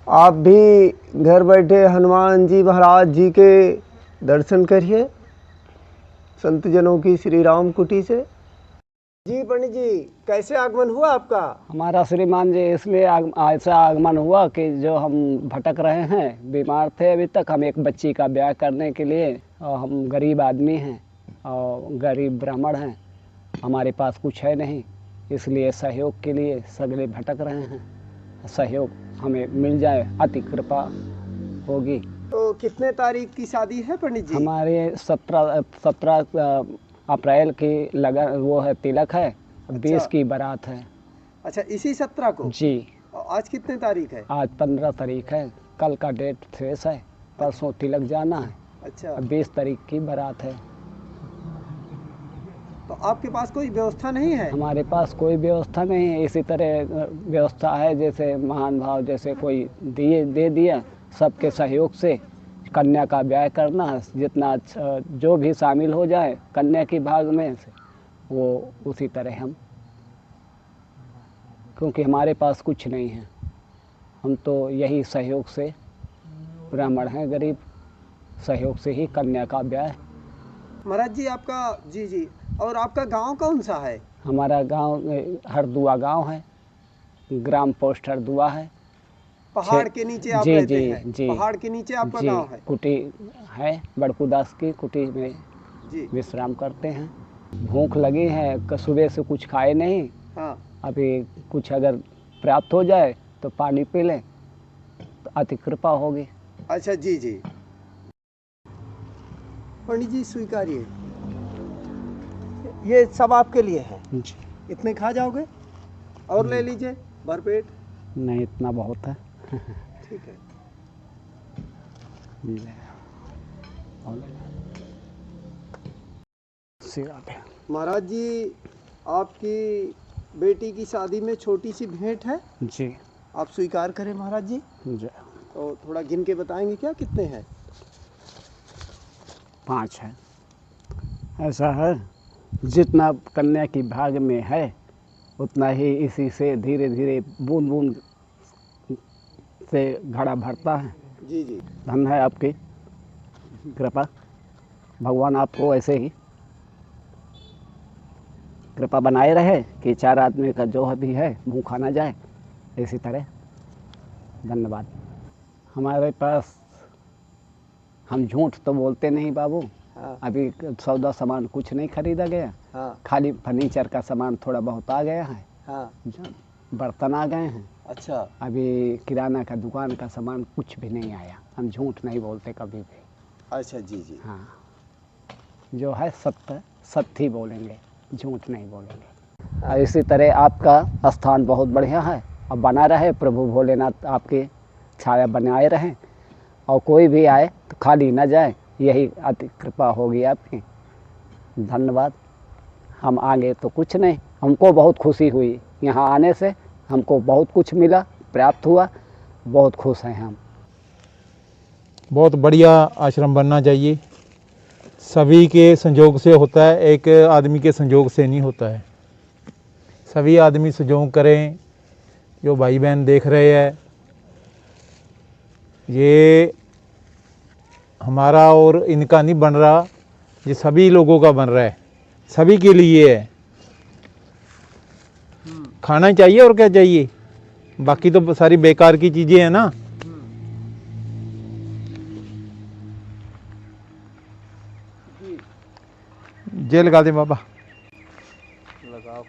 आप भी घर बैठे हनुमान जी महाराज जी के दर्शन करिए संत जनों की श्री राम कुटी से। जी पंडित जी, कैसे आगमन हुआ आपका? हमारा श्रीमान जी इसलिए ऐसा आगमन हुआ कि जो हम भटक रहे हैं, बीमार थे अभी तक। हम एक बच्ची का ब्याह करने के लिए, और हम गरीब आदमी हैं और गरीब ब्राह्मण हैं, हमारे पास कुछ है नहीं, इसलिए सहयोग के लिए सगले भटक रहे हैं। सहयोग हमें मिल जाए, अति कृपा होगी। तो कितने तारीख की शादी है पंडित जी? हमारे 17 अप्रैल की लगन वो है, तिलक है। 20 की बारात है। अच्छा, इसी 17 को? जी। और आज कितने तारीख है? आज 15 तारीख है, कल का डेट शेष है, परसों तिलक जाना है। अच्छा, 20 तारीख की बारात है। तो आपके पास कोई व्यवस्था नहीं है? हमारे पास कोई व्यवस्था नहीं है। इसी तरह व्यवस्था है जैसे महान भाव जैसे कोई दे दिया, सबके सहयोग से कन्या का ब्याह करना है। जितना जो भी शामिल हो जाए कन्या की भाग में से, वो उसी तरह हम, क्योंकि हमारे पास कुछ नहीं है, हम तो यही सहयोग से, ब्राह्मण हैं गरीब, सहयोग से ही कन्या का ब्याह। महाराज जी आपका, जी जी, और आपका गांव कौन सा है? हमारा गांव हरदुआ गांव है, ग्राम पोस्ट हरदुआ है। पहाड़ के नीचे आप जी रहते जी हैं? जी पहाड़ के नीचे आपका जी, गांव है? कुटी है, बड़कू दास की कुटी में जी। विश्राम करते हैं। भूख लगी है, सुबह से कुछ खाए नहीं। हाँ। अभी कुछ अगर प्राप्त हो जाए तो पानी पी लें तो अति कृपा होगी। अच्छा, जी जी। पंडित जी स्वीकारिए, ये सब आपके लिए है। जी। इतने खा जाओगे? और ले लीजिए भरपेट। नहीं, इतना बहुत है। ठीक है। महाराज जी, आपकी बेटी की शादी में छोटी सी भेंट है, जी। आप स्वीकार करें महाराज जी। जी। तो थोड़ा गिन के बताएंगे क्या कितने हैं? 5 है। ऐसा है, जितना कन्या की भाग में है उतना ही इसी से धीरे धीरे बूंद बूंद से घड़ा भरता है। जी जी। धन है आपकी कृपा, भगवान आपको ऐसे ही कृपा बनाए रहे कि 4 आदमी का जो भी है भूखा ना जाए, इसी तरह। धन्यवाद। हमारे पास, हम झूठ तो बोलते नहीं बाबू। हाँ। अभी सौदा सामान कुछ नहीं खरीदा गया। हाँ। खाली फर्नीचर का सामान थोड़ा बहुत आ गया है। हाँ। बर्तन आ गए हैं। अच्छा। अभी किराना का दुकान का सामान कुछ भी नहीं आया। हम झूठ नहीं बोलते कभी भी। अच्छा, जी जी। हाँ, जो है सत्य सत्य ही बोलेंगे, झूठ नहीं बोलेंगे। और इसी तरह आपका स्थान बहुत बढ़िया है और बना रहे। प्रभु भोलेनाथ आपकी छाया बनाए रहें और कोई भी आए तो खाली न जाए, यही अति कृपा होगी आपकी। धन्यवाद। हम आगे तो कुछ नहीं, हमको बहुत खुशी हुई यहाँ आने से, हमको बहुत कुछ मिला, प्राप्त हुआ, बहुत खुश हैं हम। बहुत बढ़िया आश्रम बनना चाहिए। सभी के संयोग से होता है, एक आदमी के संयोग से नहीं होता है। सभी आदमी संयोग करें। जो भाई बहन देख रहे हैं, ये हमारा और इनका नहीं बन रहा, ये सभी लोगों का बन रहा है, सभी के लिए है। खाना चाहिए और क्या चाहिए, बाकी तो सारी बेकार की चीज़ें हैं ना। जे लगा दे बाबा। लगाओ।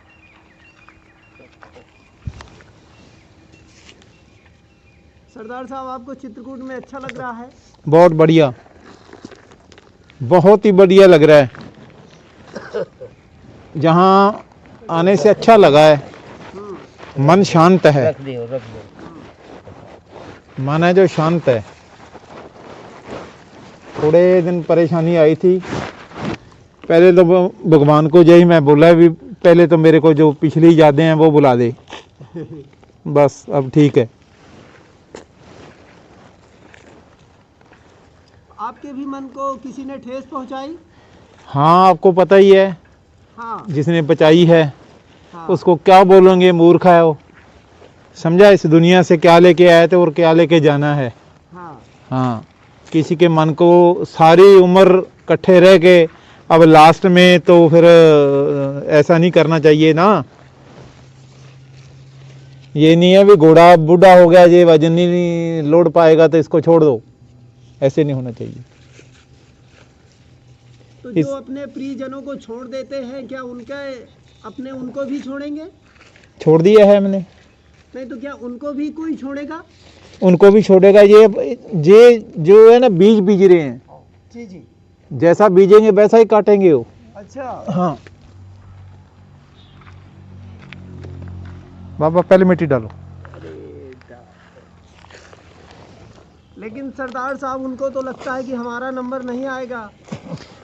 सरदार साहब, आपको चित्रकूट में अच्छा लग रहा है? बहुत बढ़िया, बहुत ही बढ़िया लग रहा है। जहाँ आने से अच्छा लगा है, मन शांत है। रख दियो। मन है जो शांत है। थोड़े दिन परेशानी आई थी, पहले तो भगवान को यही मैं बोला भी, पहले तो मेरे को जो पिछली यादें हैं वो बुला दे, बस अब ठीक है। आपके भी मन को किसी ने ठेस पहुंचाई? हाँ, आपको पता ही है। हाँ। जिसने बचाई है हाँ। उसको क्या बोलेंगे, मूर्ख है वो। समझा, इस दुनिया से क्या लेके आए थे और क्या लेके जाना है। हाँ हाँ, किसी के मन को सारी उम्र इकट्ठे रह के अब लास्ट में तो फिर ऐसा नहीं करना चाहिए ना। ये नहीं है भी घोड़ा बूढ़ा हो गया, ये वजन नहीं लोड पाएगा तो इसको छोड़ दो, ऐसे नहीं होना चाहिए। तो इस- जो अपने प्रियजनों को छोड़ देते हैं, क्या उनके अपने उनको भी छोड़ेंगे? छोड़ दिया है हमने, नहीं तो क्या उनको भी कोई छोड़ेगा? उनको भी छोड़ेगा। ये जो है ना, बीज बीज रहे हैं, जी जी। जैसा बीजेंगे वैसा ही काटेंगे वो। अच्छा। हाँ बाबा, पहले मिट्टी डालो। लेकिन सरदार साहब, उनको तो लगता है कि हमारा नंबर नहीं आएगा।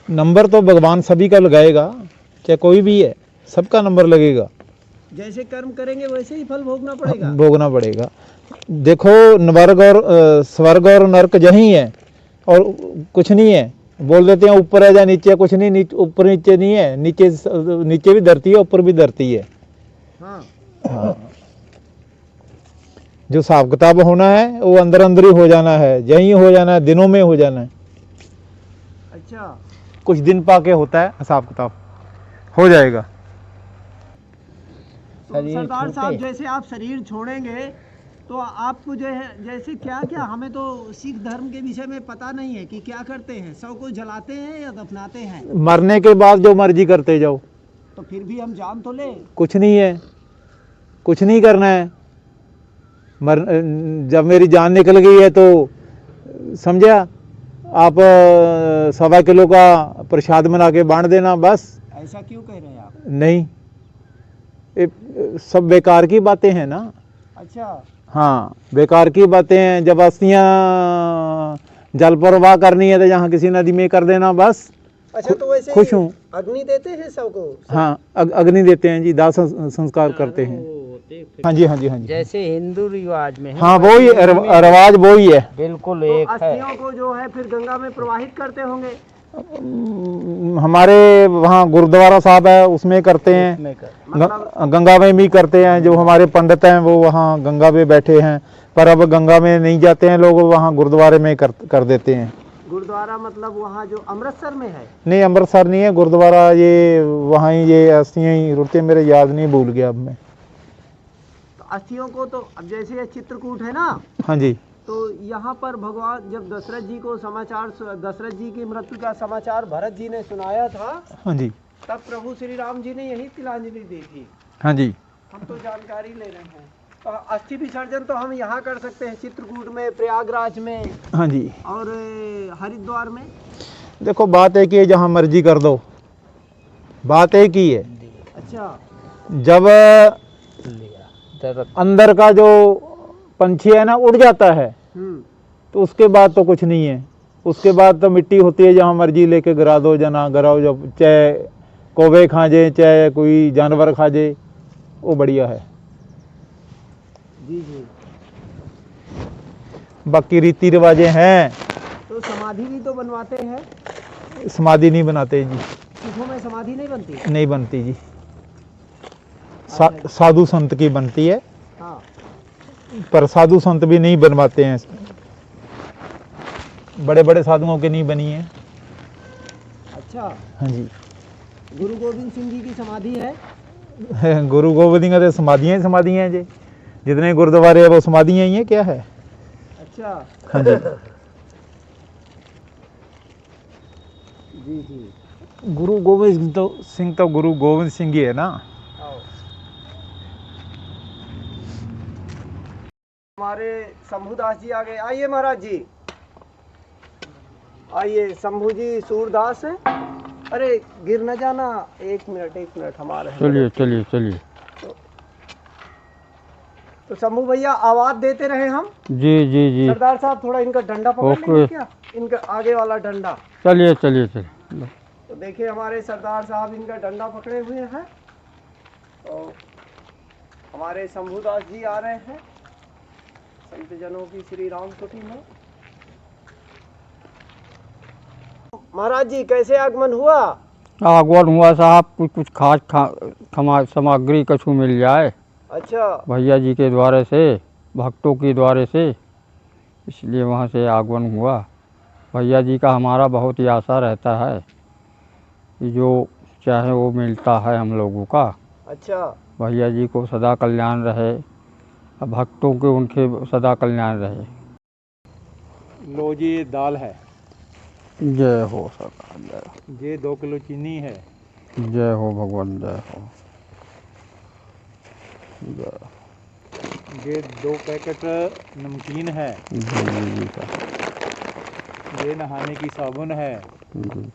नंबर तो भगवान सभी का लगाएगा, चाहे कोई भी है, सबका नंबर लगेगा। जैसे कर्म करेंगे वैसे ही फल भोगना पड़ेगा। भोगना पड़ेगा। देखो, स्वर्ग और नरक यही है और कुछ नहीं है। बोल देते हैं ऊपर है या नीचे है, कुछ नहीं, ऊपर नीचे नहीं है, नीचे भी धरती है, ऊपर भी धरती है। हाँ। हाँ, जो हिसाब किताब होना है वो अंदर अंदर ही हो जाना है, यही हो जाना है, दिनों में हो जाना है। अच्छा। कुछ दिन पाके होता है हिसाब किताब, हो जाएगा। तो सरदार साहब, जैसे आप शरीर छोड़ेंगे तो आपको जो है, जैसे क्या क्या, हमें तो सिख धर्म के विषय में पता नहीं है कि क्या करते हैं, शव को जलाते हैं या दफनाते हैं? मरने के बाद जो मर्जी करते जाओ। तो फिर भी हम जान तो ले। कुछ नहीं है, कुछ नहीं करना है। जब मेरी जान निकल गई है तो समझा, आप 1.25 किलो का प्रसाद बना के बांट देना बस। ऐसा क्यों कह रहे हैं आप? नहीं, सब बेकार की बातें हैं ना। अच्छा। हाँ, बेकार की बातें हैं। जब अस्थियाँ जल प्रवाह करनी है तो यहाँ किसी नदी में कर देना बस। अच्छा, तो वैसे खुश हूँ। अग्नि देते हैं सबको? हाँ, अग्नि देते हैं जी, दाह संस्कार करते हैं। हाँ जी, हाँ जी, हाँ जी। जैसे हिंदू रिवाज में है, हाँ, वो ही रिवाज वो ही है। बिल्कुल तो एक है। अस्थियों को जो है फिर गंगा में प्रवाहित करते होंगे? हमारे वहाँ गुरुद्वारा साहब है, उसमें करते हैं। उसमें कर। मतलब गंगा में भी करते हैं। जो हमारे पंडित हैं वो वहाँ गंगा में बैठे हैं, पर अब गंगा में नहीं जाते हैं लोग, वहाँ गुरुद्वारे में कर देते हैं। गुरुद्वारा मतलब वहाँ जो अमृतसर में है? नहीं, अमृतसर नहीं है गुरुद्वारा, ये वहाँ ही, ये अस्थियाँ ही रुकते, मेरे याद नहीं, भूल गया अब मैं। तो अस्थियों को तो, अब जैसे ये चित्रकूट है ना, हाँ जी। तो यहाँ पर भगवान जब दशरथ जी को समाचार, दशरथ जी की मृत्यु का समाचार भरत जी ने सुनाया था, हाँ जी। तब प्रभु श्री राम जी ने यही तिलांजलि दी थी। हाँ जी। हम तो जानकारी ले रहे हैं। तो अस्थि विसर्जन तो हम यहाँ कर सकते हैं, चित्रकूट में, प्रयागराज में हाँ जी। और हरिद्वार में। देखो, बात एक ही है, जहाँ मर्जी कर दो, बात एक ही है। अच्छा। जब अंदर का जो पंछी है ना उड़ जाता है, तो उसके बाद तो कुछ नहीं है। उसके बाद तो मिट्टी होती है, जहाँ मर्जी लेके गिरा दो, जना गिराओ, जब चाहे कौवे खा जाए, चाहे कोई जानवर खा जाए, वो बढ़िया है। जी जी। बाकी रीति रिवाजें हैं। तो समाधि भी तो बनवाते हैं? समाधि नहीं बनाते जी। सिखों में समाधि नहीं बनती? नहीं बनती जी। साधु संत की बनती है, हाँ। पर साधु संत भी नहीं बनवाते हैं। बड़े बड़े साधुओं की नहीं बनी है। अच्छा। हाँ जी। गुरु गोविंद सिंह जी की समाधि है? गुरु गोविंद सिंह का समाधियाँ ही समाधियाँ हैं जी, जितने गुरुद्वारे हैं वो समाधियाँ ही हैं, क्या है। अच्छा। हाँ जी। जी जी। गुरु गोविंद सिंह तो गुरु गोविंद सिंह ही है ना। हमारे शंभुदास जी आ गए। आइए महाराज जी, आइए। शंभू जी सूरदास है। अरे गिर न जाना, एक मिनट हमारे। चलिए चलिए चलिए। तो शंभू भैया आवाज देते रहे हम। जी जी जी। सरदार साहब थोड़ा इनका डंडा पकड़ लेंगे क्या, इनका आगे वाला डंडा? चलिए चलिए चलिए। तो देखिए हमारे सरदार साहब इनका डंडा पकड़े हुए हैं। तो हमारे शंभुदास जी आ रहे हैं संत जनों की श्री राम कुटी में। महाराज जी कैसे आगमन हुआ? आगमन हुआ साहब, कुछ कुछ खास सामग्री कछु मिल जाए। अच्छा, भैया जी के द्वारे से, भक्तों के द्वारे से, इसलिए वहाँ से आगमन हुआ। भैया जी का हमारा बहुत ही आशा रहता है कि जो चाहे वो मिलता है हम लोगों का। अच्छा, भैया जी को सदा कल्याण रहे, और भक्तों के उनके सदा कल्याण रहे। लो जी ये दाल है, जय हो सदा, जय हो। ये 2 किलो चीनी है, जय हो भगवान, जय हो, जय हो। ये 2 पैकेट नमकीन है, जी जी जी साहब, ये नहाने की साबुन है, जी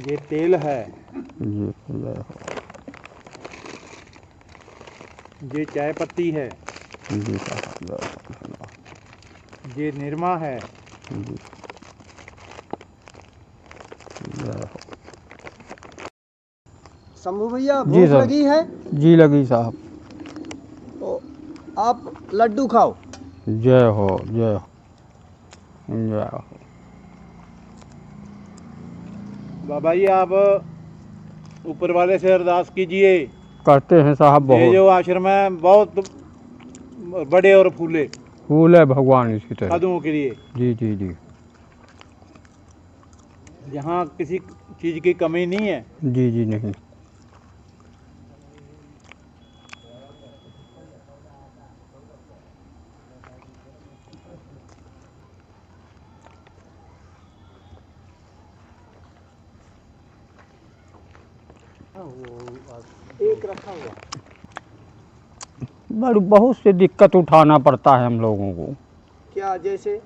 ये तेल है, जी, जय हो, ये चाय पत्ती है, जी साहब, जय हो, ये निरमा है, जी, जय हो। शंभू भैया जी भूख सर। लगी है जी लगी साहब। तो आप लड्डू खाओ। जय हो, जय हो, जय हो। बाबा जी आप ऊपर वाले से अरदास कीजिए, करते हैं साहब ये बहुत। जो आश्रम है बहुत बड़े और फूले फूल है भगवान इसकी तरह। साधुओं के लिए, जी जी जी, यहाँ किसी चीज़ की कमी नहीं है। जी जी नहीं। एक रखा हुआ। बहुत से दिक्कत उठाना पड़ता है हम लोगों को, क्या जैसे?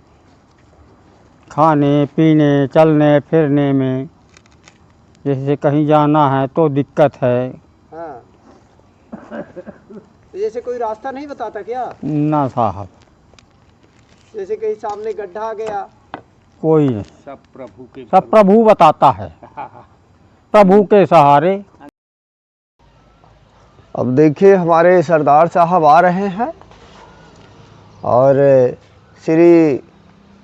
खाने पीने चलने फिरने में। जैसे कहीं जाना है तो दिक्कत है। हाँ, तो जैसे कोई रास्ता नहीं बताता क्या? ना साहब, जैसे कहीं सामने गड्ढा आ गया। कोई नहीं, सब प्रभु के सब प्रभु बताता है, प्रभु के सहारे। अब देखिए हमारे सरदार साहब आ रहे हैं और श्री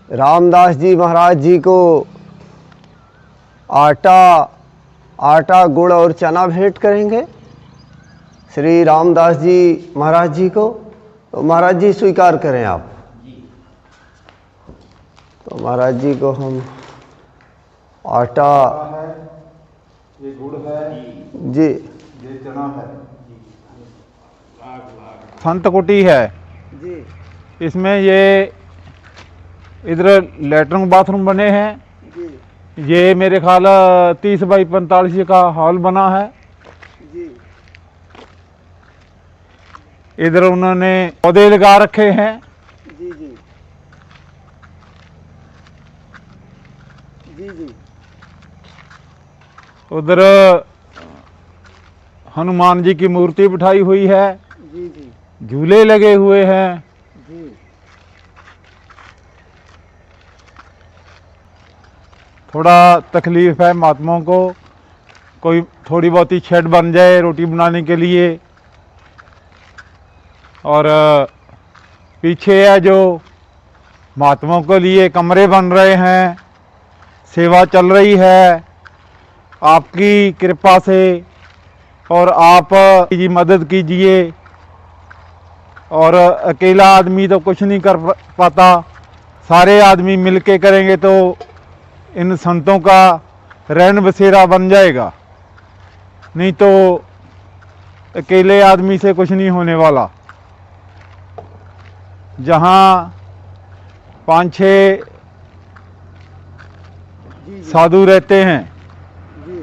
रामदास जी महाराज जी को आटा गुड़ और चना भेंट करेंगे। श्री रामदास जी महाराज जी को, तो महाराज जी स्वीकार करें आप। तो महाराज जी को हम आटा, ये गुड़ है जी, ये चना है, संत कुटी है, जी, इसमें ये इधर लेटरिन बाथरूम बने हैं। जी, ये मेरे ख्याल 30 बाई 45 का हॉल बना है। जी, इधर उन्होंने पौधे लगा रखे हैं। जी, जी, जी, जी, उधर हनुमान जी की मूर्ति बिठाई हुई है, जी, जी, झूले लगे हुए हैं। जी, थोड़ा तकलीफ है महात्माओं को, कोई थोड़ी बहुत ही शेड बन जाए रोटी बनाने के लिए। और पीछे है जो महात्माओं के लिए कमरे बन रहे हैं, सेवा चल रही है आपकी कृपा से, और आप जी मदद कीजिए। और अकेला आदमी तो कुछ नहीं कर पाता, सारे आदमी मिलके करेंगे तो इन संतों का रैन बसेरा बन जाएगा, नहीं तो अकेले आदमी से कुछ नहीं होने वाला। जहाँ 5-6 साधु रहते हैं, जी,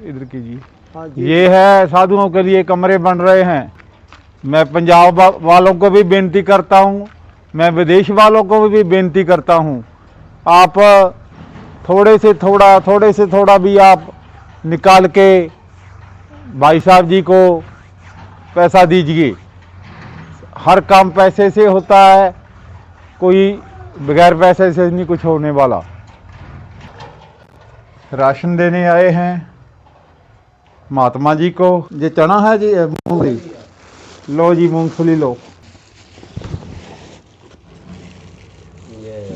इधर की जी, हाँ जी, ये है साधुओं के लिए कमरे बन रहे हैं। मैं पंजाब वालों को भी बेनती करता हूँ, मैं विदेश वालों को भी बेनती करता हूँ, आप थोड़े से थोड़ा भी आप निकाल के भाई साहब जी को पैसा दीजिए। हर काम पैसे से होता है, कोई बगैर पैसे से नहीं कुछ होने वाला। राशन देने आए हैं महात्मा जी को। ये चना है जी, मूंगफली लो जी, मूंगफली लो,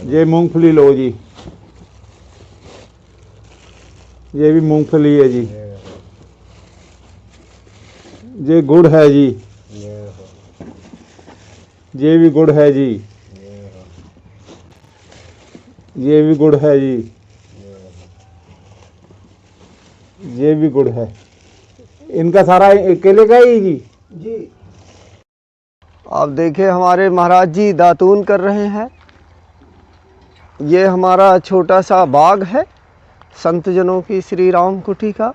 ये मूंगफली लो जी, ये भी मूंगफली है जी। ये गुड़ है जी, ये भी गुड़ है जी, ये भी गुड़ है जी, ये भी गुड़ है। इनका सारा केले का ही जी। जी आप देखिए हमारे महाराज जी दातून कर रहे हैं। ये हमारा छोटा सा बाग है संत जनों की श्री राम कुटी का।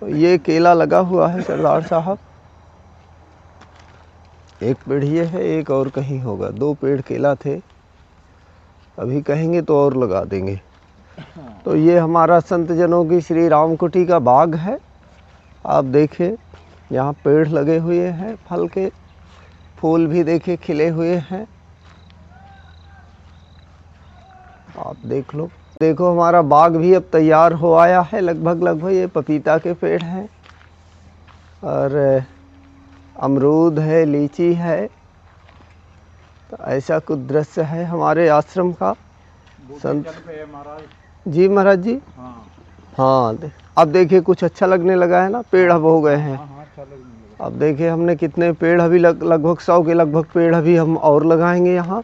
ये केला लगा हुआ है सरदार साहब। एक पेड़ ये है, एक और कहीं होगा। 2 पेड़ केला थे, अभी कहेंगे तो और लगा देंगे। तो ये हमारा संत जनों की श्री राम कुटी का बाग है। आप देखिए यहाँ पेड़ लगे हुए हैं फल के, फूल भी देखिए खिले हुए हैं। आप देख लो। देखो हमारा बाग भी अब तैयार हो आया है लगभग। ये पपीता के पेड़ हैं और अमरूद है, लीची है। तो ऐसा कुछ दृश्य है हमारे आश्रम का। संत जी महाराज जी। हाँ अब देखिए कुछ अच्छा लगने लगा है ना, पेड़ अब हो गए हैं। अब देखिए हमने कितने पेड़ अभी लगभग 100 के लगभग पेड़ अभी हम और लगाएंगे यहाँ।